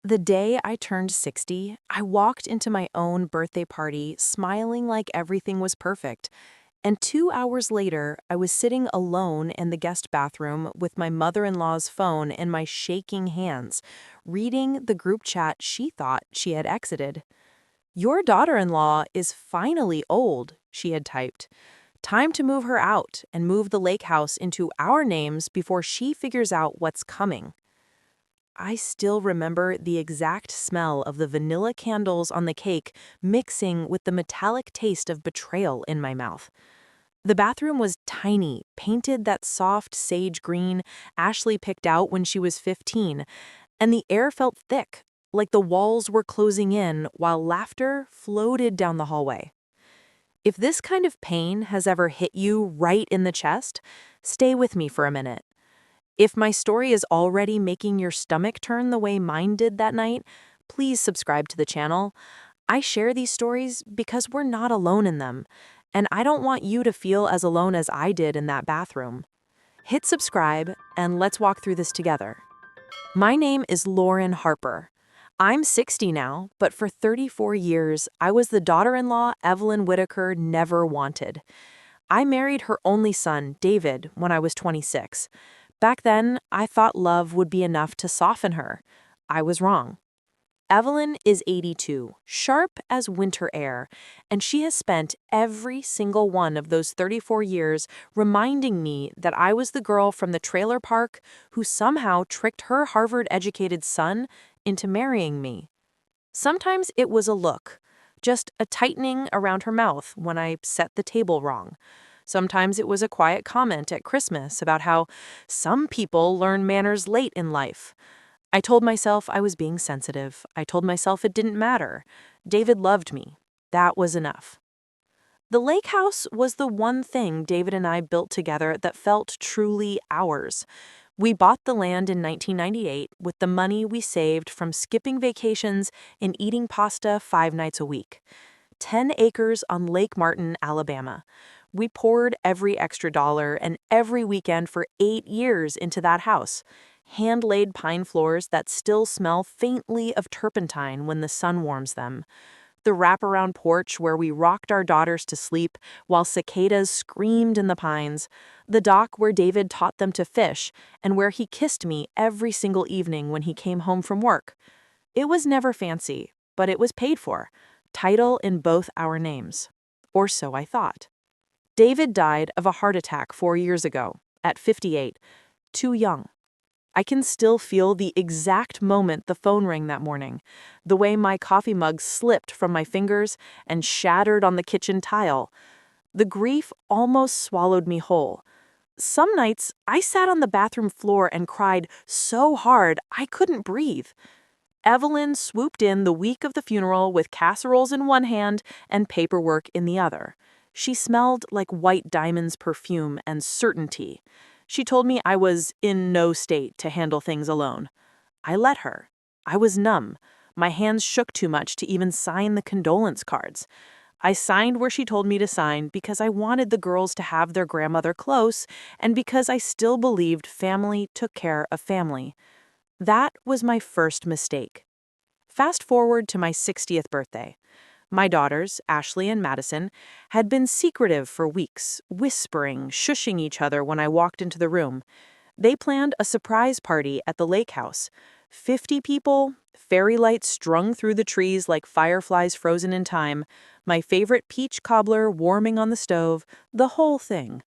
The day I turned 60, I walked into my own birthday party smiling like everything was perfect. And 2 hours later, I was sitting alone in the guest bathroom with my mother-in-law's phone in my shaking hands, reading the group chat she thought she had exited. "Your daughter-in-law is finally old," she had typed. "Time to move her out and move the lake house into our names before she figures out what's coming." I still remember the exact smell of the vanilla candles on the cake mixing with the metallic taste of betrayal in my mouth. The bathroom was tiny, painted that soft sage green Ashley picked out when she was 15, and the air felt thick, like the walls were closing in while laughter floated down the hallway. If this kind of pain has ever hit you right in the chest, stay with me for a minute. If my story is already making your stomach turn the way mine did that night, please subscribe to the channel. I share these stories because we're not alone in them, and I don't want you to feel as alone as I did in that bathroom. Hit subscribe, and let's walk through this together. My name is Lauren Harper. I'm 60 now, but for 34 years, I was the daughter-in-law Evelyn Whitaker never wanted. I married her only son, David, when I was 26. Back then, I thought love would be enough to soften her. I was wrong. Evelyn is 82, sharp as winter air, and she has spent every single one of those 34 years reminding me that I was the girl from the trailer park who somehow tricked her Harvard-educated son into marrying me. Sometimes it was a look, just a tightening around her mouth when I set the table wrong. Sometimes it was a quiet comment at Christmas about how some people learn manners late in life. I told myself I was being sensitive. I told myself it didn't matter. David loved me. That was enough. The lake house was the one thing David and I built together that felt truly ours. We bought the land in 1998 with the money we saved from skipping vacations and eating pasta 5 nights a week. 10 acres on Lake Martin, Alabama. We poured every extra dollar and every weekend for 8 years into that house. Hand-laid pine floors that still smell faintly of turpentine when the sun warms them. The wraparound porch where we rocked our daughters to sleep while cicadas screamed in the pines. The dock where David taught them to fish and where he kissed me every single evening when he came home from work. It was never fancy, but it was paid for. Title in both our names. Or so I thought. David died of a heart attack 4 years ago, at 58, too young. I can still feel the exact moment the phone rang that morning, the way my coffee mug slipped from my fingers and shattered on the kitchen tile. The grief almost swallowed me whole. Some nights, I sat on the bathroom floor and cried so hard I couldn't breathe. Evelyn swooped in the week of the funeral with casseroles in one hand and paperwork in the other. She smelled like White Diamond's perfume and certainty. She told me I was in no state to handle things alone. I let her. I was numb. My hands shook too much to even sign the condolence cards. I signed where she told me to sign because I wanted the girls to have their grandmother close and because I still believed family took care of family. That was my first mistake. Fast forward to my 60th birthday. My daughters, Ashley and Madison, had been secretive for weeks, whispering, shushing each other when I walked into the room. They planned a surprise party at the lake house. 50 people, fairy lights strung through the trees like fireflies frozen in time, my favorite peach cobbler warming on the stove, the whole thing.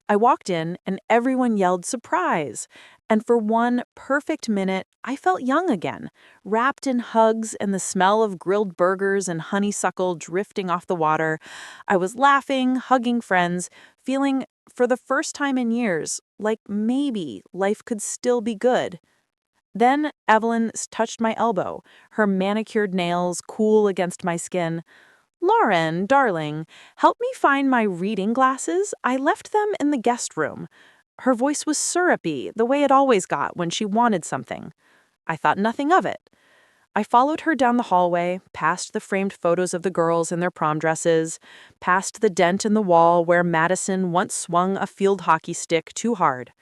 I walked in and everyone yelled surprise. And for one perfect minute, I felt young again, wrapped in hugs and the smell of grilled burgers and honeysuckle drifting off the water. I was laughing, hugging friends, feeling, for the first time in years, like maybe life could still be good. Then Evelyn touched my elbow, her manicured nails cool against my skin. "Lauren, darling, help me find my reading glasses. I left them in the guest room." Her voice was syrupy, the way it always got when she wanted something. I thought nothing of it. I followed her down the hallway, past the framed photos of the girls in their prom dresses, past the dent in the wall where Madison once swung a field hockey stick too hard.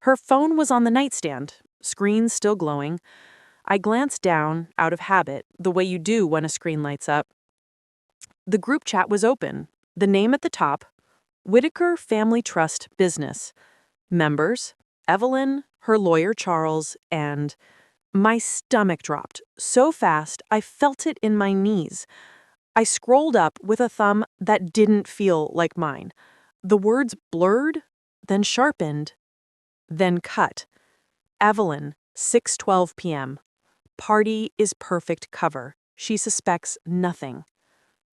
Her phone was on the nightstand, screen still glowing. I glanced down, out of habit, the way you do when a screen lights up. The group chat was open. The name at the top, Whitaker Family Trust Business. Members, Evelyn, her lawyer Charles, and my stomach dropped so fast I felt it in my knees. I scrolled up with a thumb that didn't feel like mine. The words blurred, then sharpened, then cut. Evelyn, 6:12 p.m. Party is perfect cover. She suspects nothing.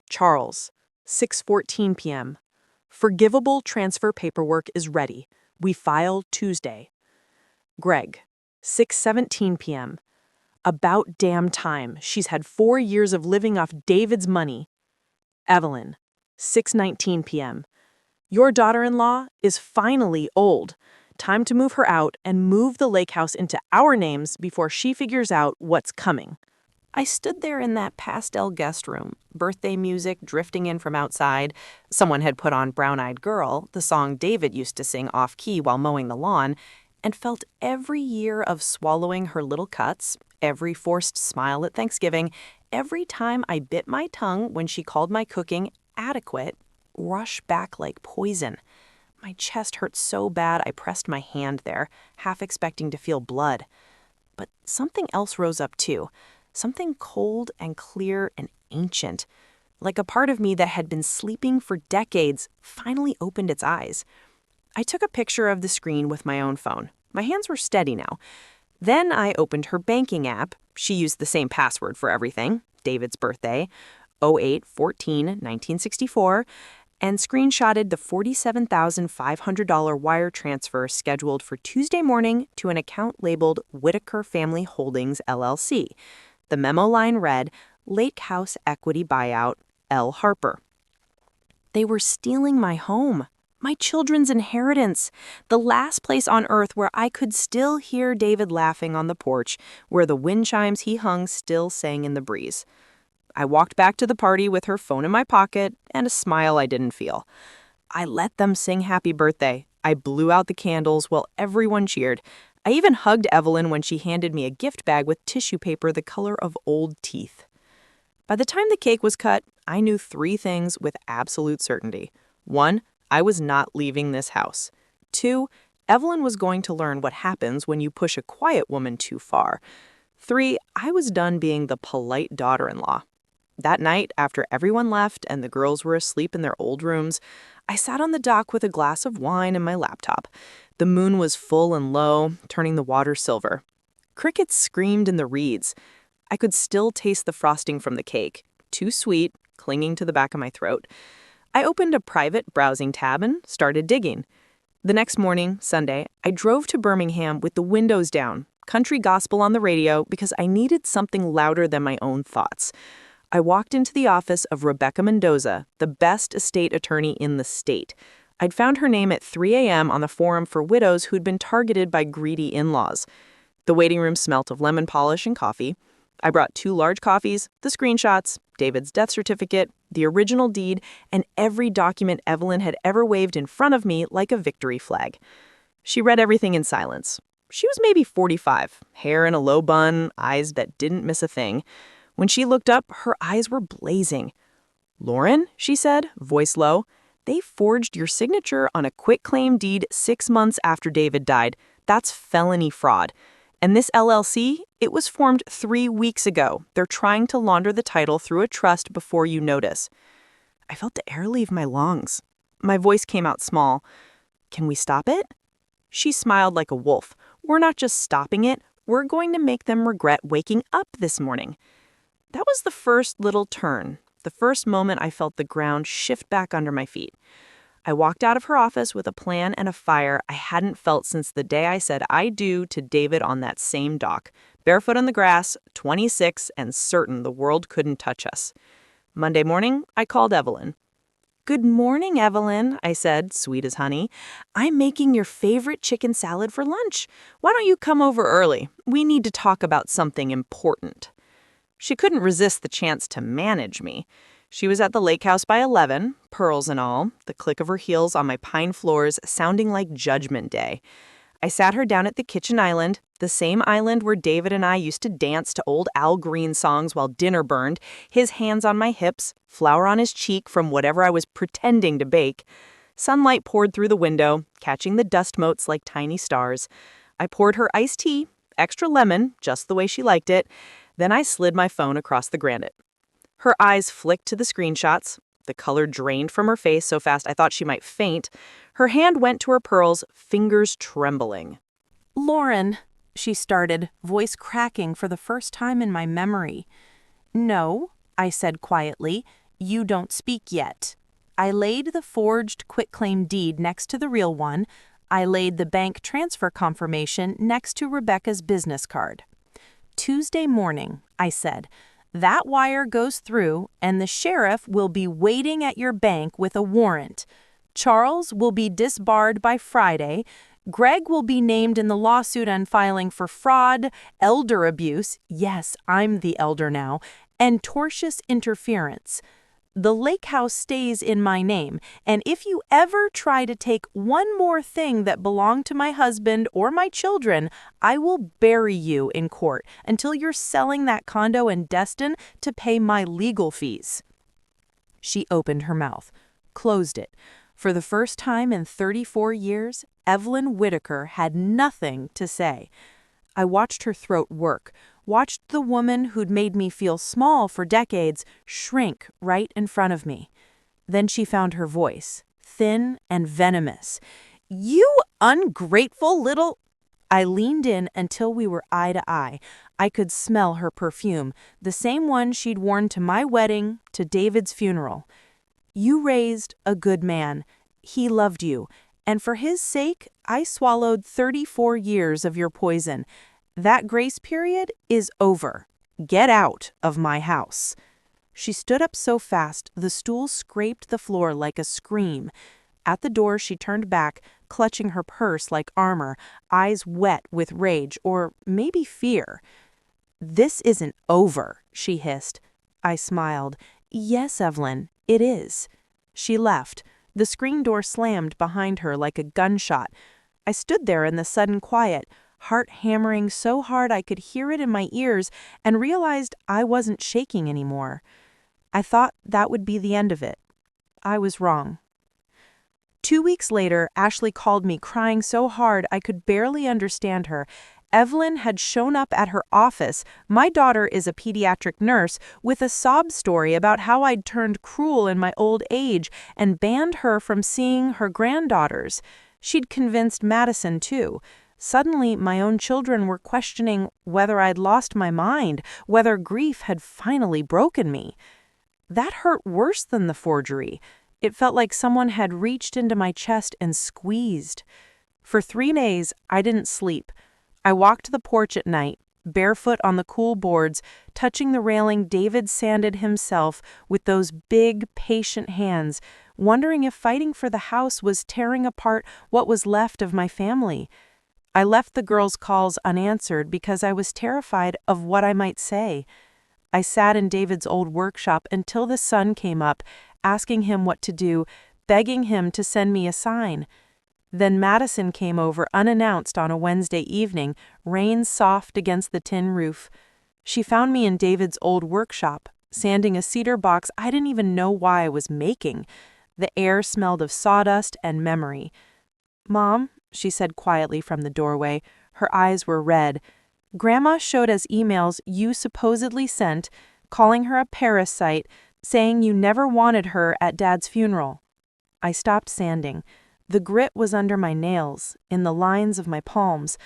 Charles, 6:14 p.m. Forgivable transfer paperwork is ready. We file Tuesday. Greg, 6:17 p.m. About damn time. She's had 4 years of living off David's money. Evelyn, 6:19 p.m. Your daughter-in-law is finally old. Time to move her out and move the lake house into our names before she figures out what's coming. I stood there in that pastel guest room, birthday music drifting in from outside. Someone had put on Brown Eyed Girl, the song David used to sing off-key while mowing the lawn, and felt every year of swallowing her little cuts, every forced smile at Thanksgiving, every time I bit my tongue when she called my cooking adequate, rush back like poison. My chest hurt so bad I pressed my hand there, half expecting to feel blood. But something else rose up too. Something cold and clear and ancient, like a part of me that had been sleeping for decades, finally opened its eyes. I took a picture of the screen with my own phone. My hands were steady now. Then I opened her banking app. She used the same password for everything, David's birthday, 08/14/1964, and screenshotted the $47,500 wire transfer scheduled for Tuesday morning to an account labeled Whitaker Family Holdings, LLC. The memo line read, Lake House Equity Buyout, L. Harper. They were stealing my home, my children's inheritance, the last place on earth where I could still hear David laughing on the porch, where the wind chimes he hung still sang in the breeze. I walked back to the party with her phone in my pocket and a smile I didn't feel. I let them sing Happy Birthday. I blew out the candles while everyone cheered. I even hugged Evelyn when she handed me a gift bag with tissue paper the color of old teeth. By the time the cake was cut, I knew 3 things with absolute certainty. 1, I was not leaving this house. 2, Evelyn was going to learn what happens when you push a quiet woman too far. 3, I was done being the polite daughter-in-law. That night, after everyone left and the girls were asleep in their old rooms, I sat on the dock with a glass of wine and my laptop. The moon was full and low, turning the water silver. Crickets screamed in the reeds. I could still taste the frosting from the cake, too sweet, clinging to the back of my throat. I opened a private browsing tab and started digging. The next morning, Sunday, I drove to Birmingham with the windows down, country gospel on the radio, because I needed something louder than my own thoughts. I walked into the office of Rebecca Mendoza, the best estate attorney in the state. I'd found her name at 3 a.m. on the forum for widows who'd been targeted by greedy in-laws. The waiting room smelt of lemon polish and coffee. I brought 2 large coffees, the screenshots, David's death certificate, the original deed, and every document Evelyn had ever waved in front of me like a victory flag. She read everything in silence. She was maybe 45, hair in a low bun, eyes that didn't miss a thing. When she looked up, her eyes were blazing. "Lauren," she said, voice low, "they forged your signature on a quitclaim deed 6 months after David died. That's felony fraud. And this LLC, it was formed 3 weeks ago. They're trying to launder the title through a trust before you notice." I felt the air leave my lungs. My voice came out small. "Can we stop it?" She smiled like a wolf. "We're not just stopping it. We're going to make them regret waking up this morning." That was the first little turn, the first moment I felt the ground shift back under my feet. I walked out of her office with a plan and a fire I hadn't felt since the day I said I do to David on that same dock, barefoot on the grass, 26, and certain the world couldn't touch us. Monday morning, I called Evelyn. "Good morning, Evelyn," I said, sweet as honey. "I'm making your favorite chicken salad for lunch. Why don't you come over early? We need to talk about something important." She couldn't resist the chance to manage me. She was at the lake house by 11, pearls and all, the click of her heels on my pine floors sounding like Judgment Day. I sat her down at the kitchen island, The same island where David and I used to dance to old Al Green songs while dinner burned, his hands on my hips, flour on his cheek from whatever I was pretending to bake. Sunlight poured through the window, catching the dust motes like tiny stars. I poured her iced tea, extra lemon, just the way she liked it. Then I slid my phone across the granite. Her eyes flicked to the screenshots. The color drained from her face so fast I thought she might faint. Her hand went to her pearls, fingers trembling. "Lauren," she started, voice cracking for the first time in my memory. "No," I said quietly, "you don't speak yet." I laid the forged quitclaim deed next to the real one. I laid the bank transfer confirmation next to Rebecca's business card. "Tuesday morning," I said. "That wire goes through, and the sheriff will be waiting at your bank with a warrant. Charles will be disbarred by Friday. Greg will be named in the lawsuit and filing for fraud, elder abuse — yes, I'm the elder now — and tortious interference. The lake house stays in my name, and if you ever try to take one more thing that belonged to my husband or my children, I will bury you in court until you're selling that condo in Destin to pay my legal fees." She opened her mouth, closed it. For the first time in 34 years, Evelyn Whitaker had nothing to say. I watched her throat work, watched the woman who'd made me feel small for decades shrink right in front of me. Then she found her voice, thin and venomous. "You ungrateful little—" I leaned in until we were eye to eye. I could smell her perfume, the same one she'd worn to my wedding, to David's funeral. "You raised a good man. He loved you. And for his sake, I swallowed 34 years of your poison. That grace period is over. Get out of my house." She stood up so fast, the stool scraped the floor like a scream. At the door, she turned back, clutching her purse like armor, eyes wet with rage, or maybe fear. "This isn't over," she hissed. I smiled. "Yes, Evelyn, it is." She left. The screen door slammed behind her like a gunshot. I stood there in the sudden quiet, heart hammering so hard I could hear it in my ears, and realized I wasn't shaking anymore. I thought that would be the end of it. I was wrong. 2 weeks later, Ashley called me crying so hard I could barely understand her. Evelyn had shown up at her office — my daughter is a pediatric nurse — with a sob story about how I'd turned cruel in my old age and banned her from seeing her granddaughters. She'd convinced Madison, too. Suddenly, my own children were questioning whether I'd lost my mind, whether grief had finally broken me. That hurt worse than the forgery. It felt like someone had reached into my chest and squeezed. For 3 days, I didn't sleep. I walked the porch at night, barefoot on the cool boards, touching the railing David sanded himself with those big, patient hands, wondering if fighting for the house was tearing apart what was left of my family. I left the girls' calls unanswered because I was terrified of what I might say. I sat in David's old workshop until the sun came up, asking him what to do, begging him to send me a sign. Then Madison came over unannounced on a Wednesday evening, rain soft against the tin roof. She found me in David's old workshop, sanding a cedar box I didn't even know why I was making. The air smelled of sawdust and memory. "Mom," she said quietly from the doorway. Her eyes were red. "Grandma showed us emails you supposedly sent, calling her a parasite, saying you never wanted her at Dad's funeral." I stopped sanding. The grit was under my nails, in the lines of my palms.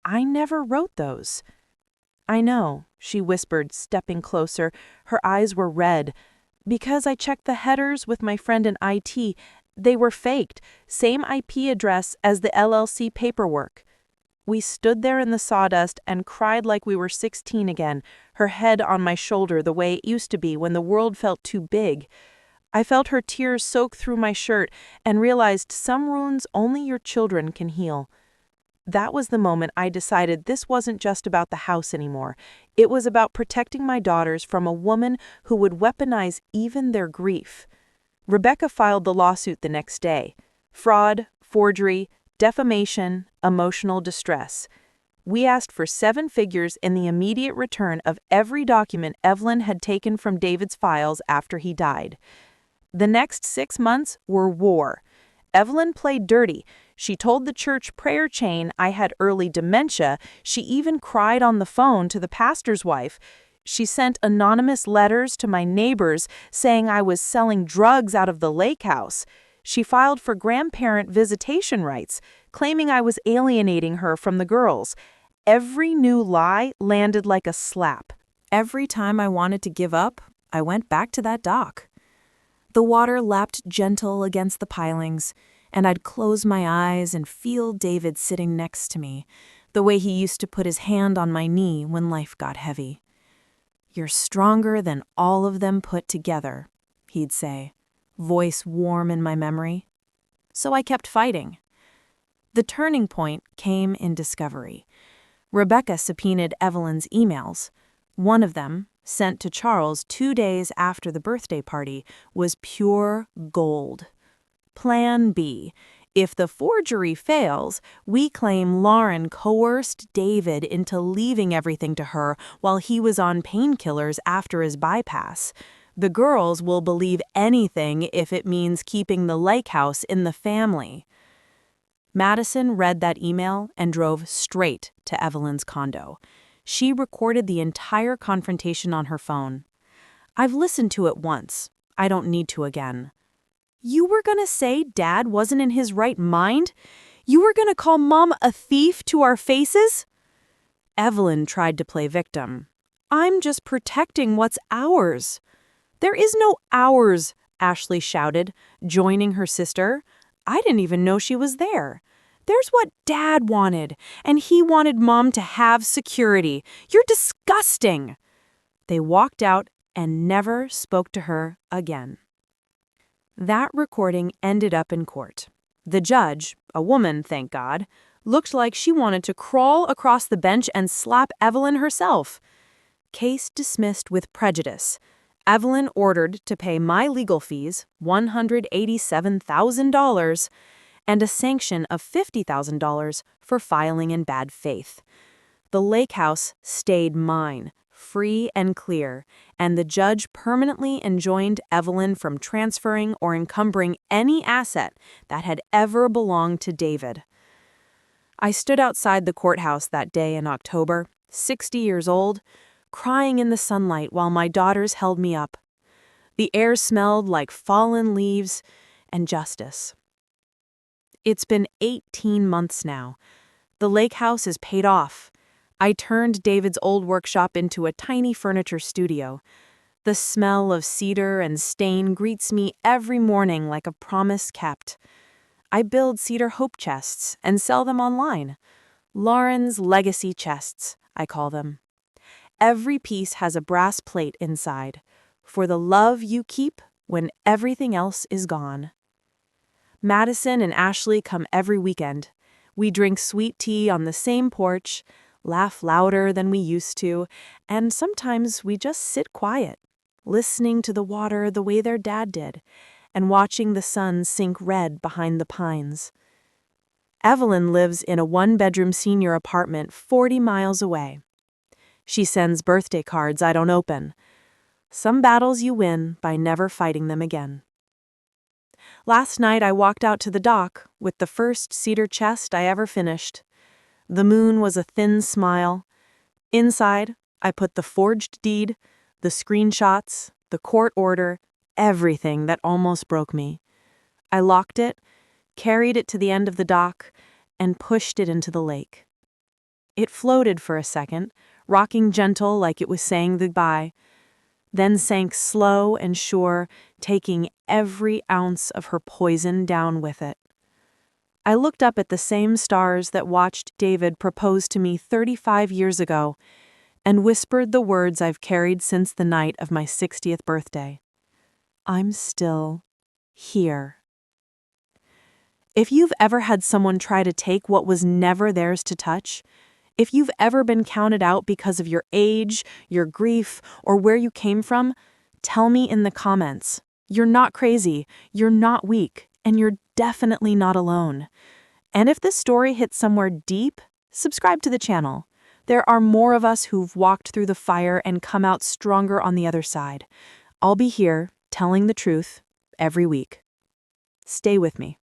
"I never wrote those." "I know," she whispered, stepping closer. Her eyes were red. "Because I checked the headers with my friend in IT. They were faked, same IP address as the LLC paperwork." We stood there in the sawdust and cried like we were 16 again, her head on my shoulder the way it used to be when the world felt too big. I felt her tears soak through my shirt and realized some wounds only your children can heal. That was the moment I decided this wasn't just about the house anymore. It was about protecting my daughters from a woman who would weaponize even their grief. Rebecca filed the lawsuit the next day. Fraud, forgery, defamation, emotional distress. We asked for 7 figures in the immediate return of every document Evelyn had taken from David's files after he died. The next 6 months were war. Evelyn played dirty. She told the church prayer chain I had early dementia. She even cried on the phone to the pastor's wife. She sent anonymous letters to my neighbors saying I was selling drugs out of the lake house. She filed for grandparent visitation rights, claiming I was alienating her from the girls. Every new lie landed like a slap. Every time I wanted to give up, I went back to that dock. The water lapped gentle against the pilings, and I'd close my eyes and feel David sitting next to me, the way he used to put his hand on my knee when life got heavy. "You're stronger than all of them put together," he'd say, voice warm in my memory. So I kept fighting. The turning point came in discovery. Rebecca subpoenaed Evelyn's emails. One of them, sent to Charles 2 days after the birthday party, was pure gold. Plan B. If the forgery fails, we claim Lauren coerced David into leaving everything to her while he was on painkillers after his bypass. The girls will believe anything if it means keeping the lake house in the family. Madison read that email and drove straight to Evelyn's condo. She recorded the entire confrontation on her phone. I've listened to it once. I don't need to again. "You were gonna say Dad wasn't in his right mind? You were gonna call Mom a thief to our faces?" Evelyn tried to play victim. "I'm just protecting what's ours." "There is no ours," Ashley shouted, joining her sister. I didn't even know she was there. "There's what Dad wanted, and he wanted Mom to have security. You're disgusting." They walked out and never spoke to her again. That recording ended up in court. The judge, a woman, thank God, looked like she wanted to crawl across the bench and slap Evelyn herself. Case dismissed with prejudice. Evelyn ordered to pay my legal fees, $187,000, and a sanction of $50,000 for filing in bad faith. The lake house stayed mine, free and clear, and the judge permanently enjoined Evelyn from transferring or encumbering any asset that had ever belonged to David. I stood outside the courthouse that day in October, 60 years old, crying in the sunlight while my daughters held me up. The air smelled like fallen leaves and justice. It's been 18 months now. The lake house is paid off. I turned David's old workshop into a tiny furniture studio. The smell of cedar and stain greets me every morning like a promise kept. I build cedar hope chests and sell them online. Lauren's legacy chests, I call them. Every piece has a brass plate inside, for the love you keep when everything else is gone. Madison and Ashley come every weekend. We drink sweet tea on the same porch, laugh louder than we used to, and sometimes we just sit quiet, listening to the water the way their dad did, and watching the sun sink red behind the pines. Evelyn lives in a 1-bedroom senior apartment 40 miles away. She sends birthday cards I don't open. Some battles you win by never fighting them again. Last night I walked out to the dock with the first cedar chest I ever finished. The moon was a thin smile. Inside, I put the forged deed, the screenshots, the court order, everything that almost broke me. I locked it, carried it to the end of the dock, and pushed it into the lake. It floated for a second, rocking gentle like it was saying goodbye, then sank slow and sure, taking every ounce of her poison down with it. I looked up at the same stars that watched David propose to me 35 years ago and whispered the words I've carried since the night of my 60th birthday. I'm still here. If you've ever had someone try to take what was never theirs to touch, if you've ever been counted out because of your age, your grief, or where you came from, tell me in the comments. You're not crazy, you're not weak, and you're definitely not alone. And if this story hits somewhere deep, subscribe to the channel. There are more of us who've walked through the fire and come out stronger on the other side. I'll be here, telling the truth, every week. Stay with me.